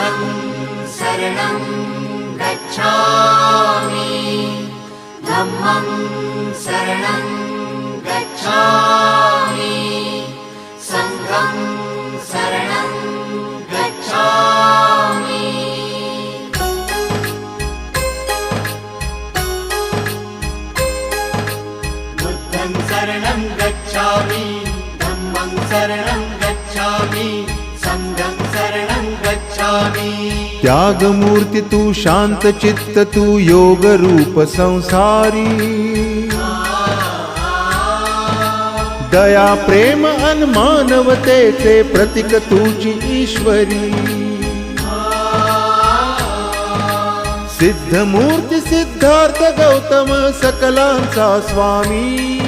बुद्धं शरणं गच्छामि धम्मं शरणं गच्छामि संघं शरणं गच्छामि बुद्धं शरणं गच्छामि धम्मं शरणं गच्छामि संघं शरणं गच्छामि त्यागमूर्ती तू शांत चित्त तू योग रूप संसारी दया प्रेम अन मानवतेचे प्रतीक तुझी ईश्वरी सिद्धमूर्ती सिद्धार्थ गौतम सकलांचा स्वामी